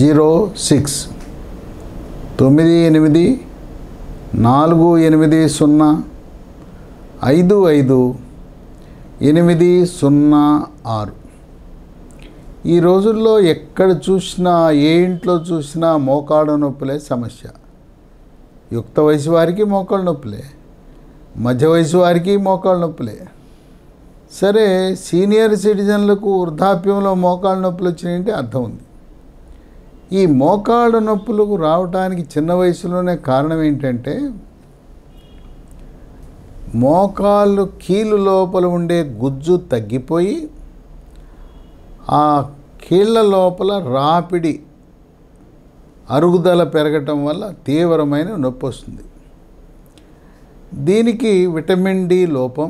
06 98 480 55 806. ఈ రోజుల్లో ఎక్కడ చూసినా ఏ ఇంట్లో చూసినా మోకాళ్ళ నొప్పులే సమస్య. యుక్త వయసు వారికి మోకాళ్ళ నొప్పులే, మధ్య వయసు వారికి మోకాళ్ళ నొప్పులే. సరే, సీనియర్ సిటిజన్లకు వృద్ధాప్యంలో మోకాళ్ళ నొప్పులు వచ్చినాయంటే అర్థం ఉంది. ఈ మోకాళ్ళ నొప్పులకు రావడానికి చిన్న వయసులోనే కారణం ఏంటంటే, మోకాళ్ళు కీలు లోపల ఉండే గుజ్జు తగ్గిపోయి ఆ కీళ్ళ లోపల రాపిడి అరుగుదల పెరగటం వల్ల తీవ్రమైన నొప్పి వస్తుంది. దీనికి విటమిన్ డి లోపం,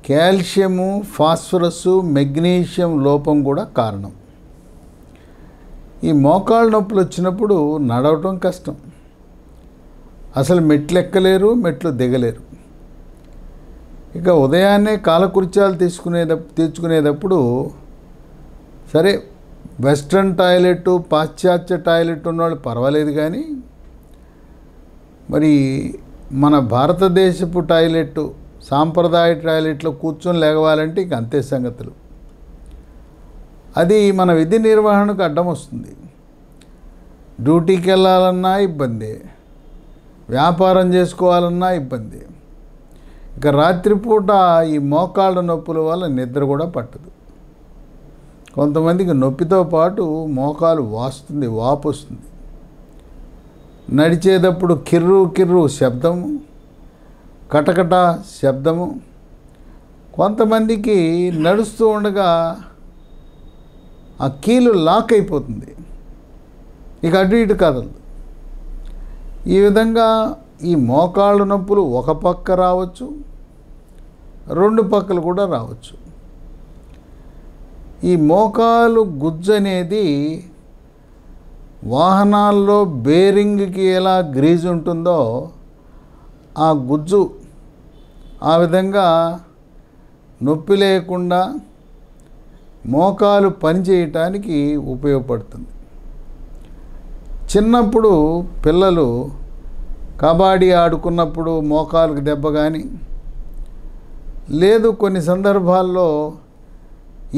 కాల్షియము, ఫాస్ఫరస్, మెగ్నీషియం లోపం కూడా కారణం. ఈ మోకాళ్ళ నొప్పులు వచ్చినప్పుడు నడవటం కష్టం, అసలు మెట్లు ఎక్కలేరు, మెట్లు దిగలేరు. ఇక ఉదయాన్నే కాలకృత్యాలు తెచ్చుకునేటప్పుడు సరే, వెస్ట్రన్ టాయిలెట్, పాశ్చాత్య టాయిలెట్ ఉన్నవాళ్ళు పర్వాలేదు, కానీ మరి మన భారతదేశపు టాయిలెట్, సాంప్రదాయ టాయిలెట్లో కూర్చొని లేవాలంటే ఇక అంతే సంగతులు. అది మన విధి నిర్వహణకు అడ్డం వస్తుంది. డ్యూటీకి వెళ్ళాలన్నా ఇబ్బంది, వ్యాపారం చేసుకోవాలన్నా ఇబ్బంది. ఇక రాత్రిపూట ఈ మోకాళ్ళ నొప్పుల వల్ల నిద్ర కూడా పట్టదు. కొంతమందికి నొప్పితో పాటు మోకాలు వాస్తుంది, వాపు వస్తుంది. నడిచేటప్పుడు కిర్రు కిర్రు శబ్దము, కటకట శబ్దము. కొంతమందికి నడుస్తూ ఉండగా ఆ కీలు లాక్ అయిపోతుంది, ఇక అటు ఇటు కదలదు. ఈ విధంగా ఈ మోకాళ్ళ నొప్పులు ఒక పక్క రావచ్చు, రెండు పక్కలు కూడా రావచ్చు. ఈ మోకాలు గుజ్జు అనేది వాహనాల్లో బేరింగ్కి ఎలా గ్రీజ్ ఉంటుందో ఆ గుజ్జు ఆ విధంగా నొప్పి లేకుండా మోకాలు పనిచేయటానికి ఉపయోగపడుతుంది. చిన్నప్పుడు పిల్లలు కబడ్డీ ఆడుకున్నప్పుడు మోకాలుకు దెబ్బ కానీ, లేదు కొన్ని సందర్భాల్లో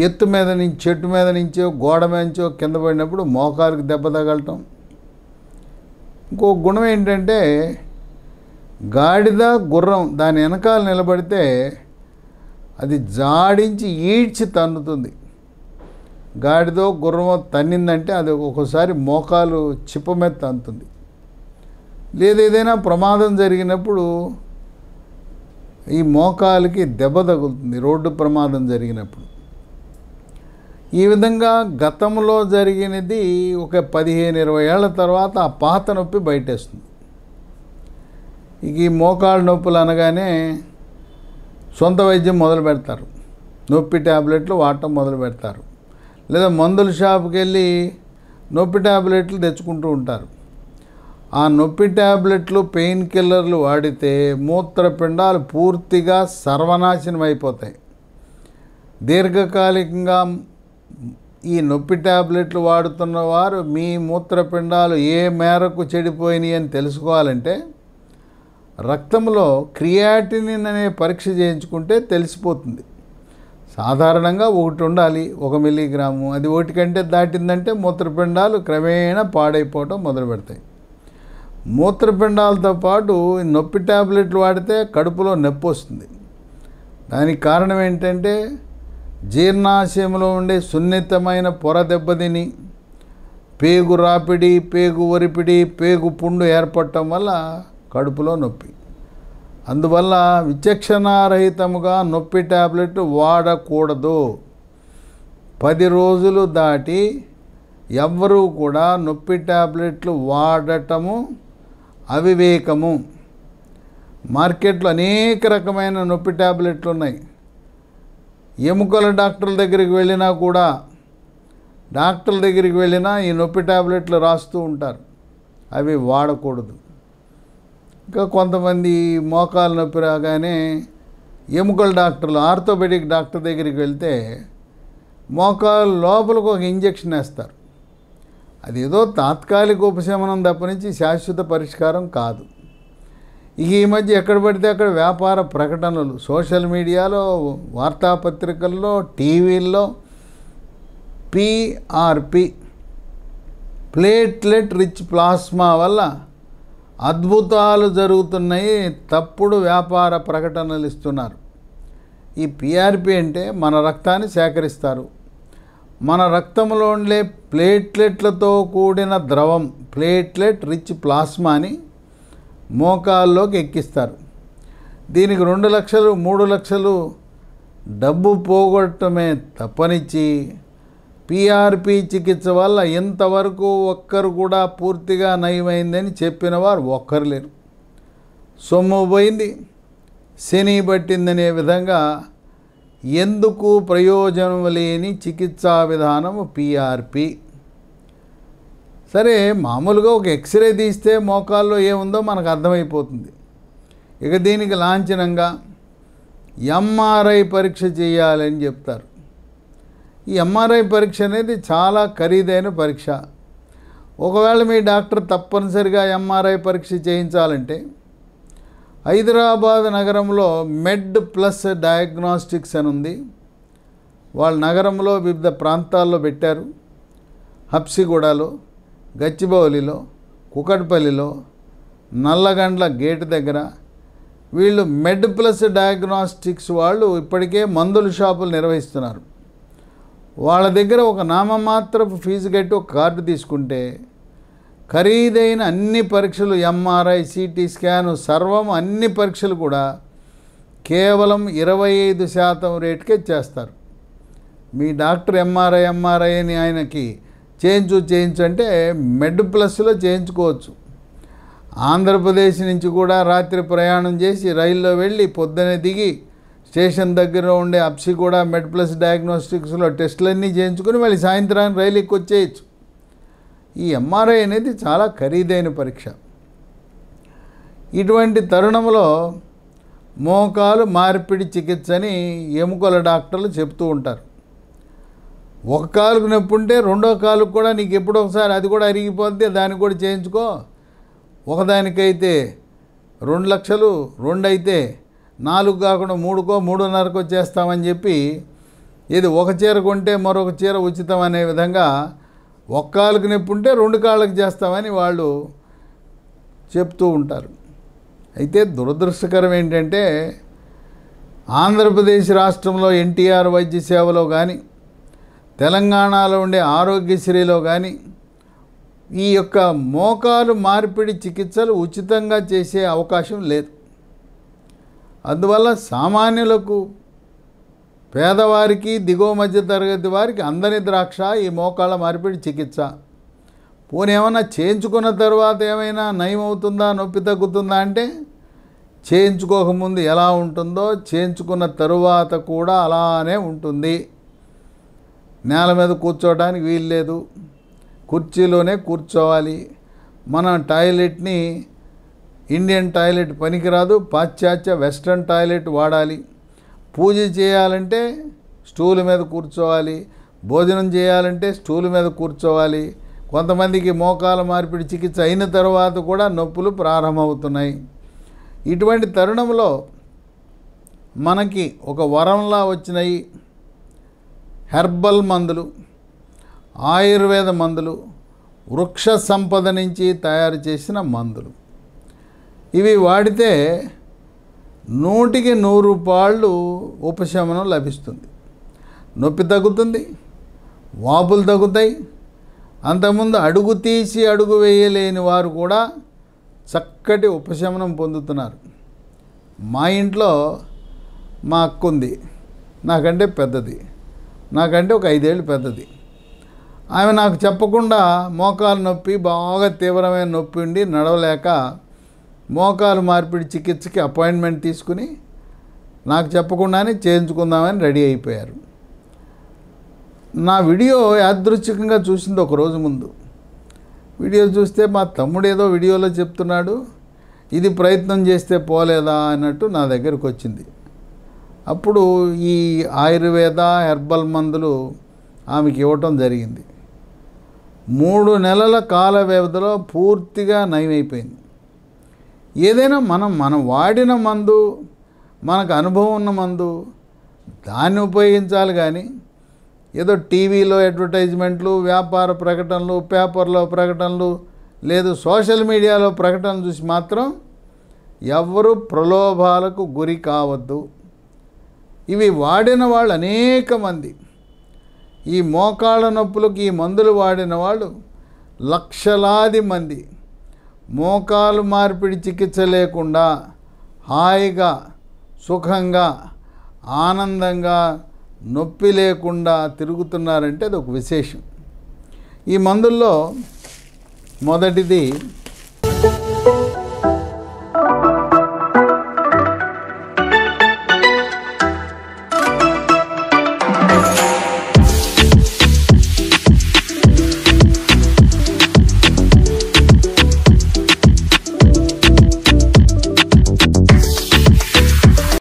ఎత్తు మీద నుంచి, చెట్టు మీద నుంచో గోడ నుంచో కింద పడినప్పుడు మోకాలుకు దెబ్బ తగలటం. ఇంకో గుణం ఏంటంటే, గాడిద గుర్రం దాని వెనకాల నిలబడితే అది జాడించి ఈడ్చి తన్నుతుంది. గాడిదో గుర్రమో తన్నిందంటే అది ఒక్కోసారి మోకాలు చిప్ప మీద తన్నుతుంది. లేదు ఏదైనా ప్రమాదం జరిగినప్పుడు ఈ మోకాలుకి దెబ్బ తగులుతుంది, రోడ్డు ప్రమాదం జరిగినప్పుడు. ఈ విధంగా గతంలో జరిగినది ఒక 15-20 ఏళ్ల తర్వాత ఆ పాత నొప్పి బయటేస్తుంది. ఇక ఈ మోకాళ్ళ నొప్పులు అనగానే సొంత వైద్యం మొదలు పెడతారు, నొప్పి ట్యాబ్లెట్లు వాడటం మొదలు పెడతారు. లేదా మందుల షాపుకి వెళ్ళి నొప్పి ట్యాబ్లెట్లు తెచ్చుకుంటూ ఉంటారు. ఆ నొప్పి ట్యాబ్లెట్లు, పెయిన్ కిల్లర్లు వాడితే మూత్రపిండాలు పూర్తిగా సర్వనాశనం అయిపోతాయి. దీర్ఘకాలికంగా ఈ నొప్పి ట్యాబ్లెట్లు వాడుతున్న వారు మీ మూత్రపిండాలు ఏ మేరకు చెడిపోయినాయి అని తెలుసుకోవాలంటే రక్తంలో క్రియాటినిన్ అనే పరీక్ష చేయించుకుంటే తెలిసిపోతుంది. సాధారణంగా 1 ఉండాలి, 1 మిల్లీగ్రాము. అది 1 కంటే దాటిందంటే మూత్రపిండాలు క్రమేణా పాడైపోవటం మొదలు పెడతాయి. మూత్రపిండాలతో పాటు నొప్పి ట్యాబ్లెట్లు వాడితే కడుపులో నొప్పి వస్తుంది. దానికి కారణం ఏంటంటే, జీర్ణాశయంలో ఉండే సున్నితమైన పొర దెబ్బతిని పేగు రాపిడి, పేగు ఒరిపిడి, పేగు పుండు ఏర్పడటం వల్ల కడుపులో నొప్పి. అందువల్ల విచక్షణారహితముగా నొప్పి ట్యాబ్లెట్ వాడకూడదు. 10 రోజులు దాటి ఎవ్వరూ కూడా నొప్పి ట్యాబ్లెట్లు వాడటము అవివేకము. మార్కెట్లో అనేక రకమైన నొప్పి ట్యాబ్లెట్లు ఉన్నాయి. ఎముకల డాక్టర్ల దగ్గరికి వెళ్ళినా కూడా, డాక్టర్ల దగ్గరికి వెళ్ళినా ఈ నొప్పి ట్యాబ్లెట్లు రాస్తూ ఉంటారు, అవి వాడకూడదు. ఇంకా కొంతమంది మోకాలు నొప్పి రాగానే ఎముకల డాక్టర్లు, ఆర్థోపెడిక్ డాక్టర్ దగ్గరికి వెళ్తే మోకాలు లోపలకు ఒక ఇంజెక్షన్ వేస్తారు. అదేదో తాత్కాలిక ఉపశమనం తప్పనించి శాశ్వత పరిష్కారం కాదు. ఇక ఈ మధ్య ఎక్కడ పడితే అక్కడ వ్యాపార ప్రకటనలు సోషల్ మీడియాలో, వార్తాపత్రికల్లో, టీవీల్లో PRP ప్లేట్లెట్ రిచ్ ప్లాస్మా వల్ల అద్భుతాలు జరుగుతున్నాయి, తప్పుడు వ్యాపార ప్రకటనలు ఇస్తున్నారు. ఈ PRP అంటే మన రక్తాన్ని సేకరిస్తారు. మన రక్తంలో ఉండే ప్లేట్లెట్లతో కూడిన ద్రవం ప్లేట్లెట్ రిచ్ ప్లాస్మాని మోకాల్లోకి ఎక్కిస్తారు. దీనికి 2 లక్షలు 3 లక్షలు డబ్బు పోగొట్టమే తప్పనిచ్చి PRP చికిత్స వల్ల ఇంతవరకు ఒక్కరు కూడా పూర్తిగా నయమైందని చెప్పిన వారు ఒక్కరు లేరు. సొమ్ము పోయింది, శని పట్టిందనే విధంగా ఎందుకు ప్రయోజనం లేని చికిత్సా విధానము PRP. సరే, మామూలుగా ఒక ఎక్స్రే తీస్తే మోకాల్లో ఏముందో మనకు అర్థమైపోతుంది. ఇక దీనికి లాంఛనంగా MRI పరీక్ష చేయాలని చెప్తారు. ఈ MRI పరీక్ష అనేది చాలా ఖరీదైన పరీక్ష. ఒకవేళ మీ డాక్టర్ తప్పనిసరిగా MRI పరీక్ష చేయించాలంటే హైదరాబాద్ నగరంలో మెడ్ ప్లస్ డయాగ్నోస్టిక్స్ అని ఉంది. వాళ్ళ నగరంలో వివిధ ప్రాంతాల్లో పెట్టారు. హబ్సిగూడలో, గచ్చిబౌలిలో, కుకట్పల్లిలో, నల్లగండ్ల గేటు దగ్గర వీళ్ళు మెడ్ ప్లస్ డయాగ్నోస్టిక్స్ వాళ్ళు ఇప్పటికే మందుల షాపులు నిర్వహిస్తున్నారు. వాళ్ళ దగ్గర ఒక నామమాత్రపు ఫీజు కట్టి ఒక కార్డు తీసుకుంటే ఖరీదైన అన్ని పరీక్షలు MRI, CT స్కాను సర్వం అన్ని పరీక్షలు కూడా కేవలం 25% రేటుకే చేస్తారు. మీ డాక్టర్ MRI అని ఆయనకి చేయించు అంటే మెడ్ ప్లస్లో చేయించుకోవచ్చు. ఆంధ్రప్రదేశ్ నుంచి కూడా రాత్రి ప్రయాణం చేసి రైల్లో వెళ్ళి పొద్దునే దిగి స్టేషన్ దగ్గర ఉండే హబ్సిగూడ మెడ్ ప్లస్ డయాగ్నోస్టిక్స్లో టెస్టులన్నీ చేయించుకుని మళ్ళీ సాయంత్రానికి రైలు ఎక్కి వచ్చేయచ్చు. ఈ MRI అనేది చాలా ఖరీదైన పరీక్ష. ఇటువంటి తరుణంలో మోకాలు మార్పిడి చికిత్స అని ఎముకల డాక్టర్లు చెప్తూ ఉంటారు. ఒక కాలుకు నొప్పి ఉంటే రెండో కాలుకు కూడా నీకు ఎప్పుడో ఒకసారి అది కూడా అరిగిపోతే దాన్ని కూడా చేయించుకో. ఒకదానికైతే 2 లక్షలు, 2 అయితే 4 కాకుండా 3కో 3.5కో చేస్తామని చెప్పి ఇది ఒక చీర కొంటే మరొక చీర ఉచితం అనే విధంగా ఒక కాలుకు నొప్పి ఉంటే 2 కాళ్ళకు చేస్తామని వాళ్ళు చెప్తూ ఉంటారు. అయితే దురదృష్టకరం ఏంటంటే ఆంధ్రప్రదేశ్ రాష్ట్రంలో NTR వైద్య సేవలో కానీ, తెలంగాణలో ఉండే ఆరోగ్యశ్రీలో కానీ ఈ యొక్క మోకాలు మార్పిడి చికిత్సలు ఉచితంగా చేసే అవకాశం లేదు. అందువల్ల సామాన్యులకు, పేదవారికి, దిగువ మధ్య తరగతి వారికి అందని ద్రాక్ష ఈ మోకాళ్ళ మార్పిడి చికిత్స. పోనీ ఏమన్నా చేయించుకున్న తర్వాత ఏమైనా నయం అవుతుందా, నొప్పి తగ్గుతుందా అంటే చేయించుకోకముందు ఎలా ఉంటుందో చేయించుకున్న తరువాత కూడా అలానే ఉంటుంది. నేల మీద కూర్చోవడానికి వీలు లేదు, కుర్చీలోనే కూర్చోవాలి. మన టాయిలెట్ని ఇండియన్ టాయిలెట్ పనికిరాదు, పాశ్చాత్య వెస్ట్రన్ టాయిలెట్ వాడాలి. పూజ చేయాలంటే స్టూల్ మీద కూర్చోవాలి, భోజనం చేయాలంటే స్టూల్ మీద కూర్చోవాలి. కొంతమందికి మోకాల మార్పిడి చికిత్స అయిన తర్వాత కూడా నొప్పులు ప్రారంభమవుతున్నాయి. ఇటువంటి తరుణంలో మనకి ఒక వరంలా వచ్చినాయి హెర్బల్ మందులు, ఆయుర్వేద మందులు, వృక్ష సంపద నుంచి తయారు చేసిన మందులు. ఇవి వాడితే 100కి 100 పాళ్ళు ఉపశమనం లభిస్తుంది. నొప్పి తగ్గుతుంది, వాపులు తగ్గుతాయి. అంతకుముందు అడుగు తీసి అడుగు వేయలేని వారు కూడా చక్కటి ఉపశమనం పొందుతున్నారు. మా ఇంట్లో మా అక్క ఉంది, నాకంటే పెద్దది, నాకంటే ఒక 5 ఏళ్ళు పెద్దది. ఆమె నాకు చెప్పకుండా మోకాలు నొప్పి, బాగా తీవ్రమైన నొప్పి ఉండి నడవలేక మోకాలు మార్పిడి చికిత్సకి అపాయింట్మెంట్ తీసుకుని నాకు చెప్పకుండానే చేయించుకుందామని రెడీ అయిపోయారు. నా వీడియో యాదృచ్ఛికంగా చూసింది ఒక రోజు ముందు. వీడియో చూస్తే మా తమ్ముడు ఏదో వీడియోలో చెప్తున్నాడు, ఇది ప్రయత్నం చేస్తే పోలేదా అన్నట్టు నా దగ్గరకు వచ్చింది. అప్పుడు ఈ ఆయుర్వేద హెర్బల్ మందులు ఆమెకి ఇవ్వటం జరిగింది. 3 నెలల కాల వ్యవధిలో పూర్తిగా నయమైపోయింది. ఏదైనా మనం వాడిన మందు, మనకు అనుభవం ఉన్న మందు, దాన్ని ఉపయోగించాలి. కానీ ఏదో టీవీలో అడ్వర్టైజ్మెంట్లు, వ్యాపార ప్రకటనలు, పేపర్లో ప్రకటనలు, లేదు సోషల్ మీడియాలో ప్రకటనలు చూసి మాత్రం ఎవ్వరూ ప్రలోభాలకు గురి కావద్దు. ఇవి వాడిన వాళ్ళు అనేక మంది, ఈ మోకాళ్ళ నొప్పులకు ఈ మందులు వాడిన వాళ్ళు లక్షలాది మంది మోకాలు మార్పిడి చికిత్స లేకుండా హాయిగా, సుఖంగా, ఆనందంగా, నొప్పి లేకుండా తిరుగుతున్నారంటే అది ఒక విశేషం. ఈ మందుల్లో మొదటిది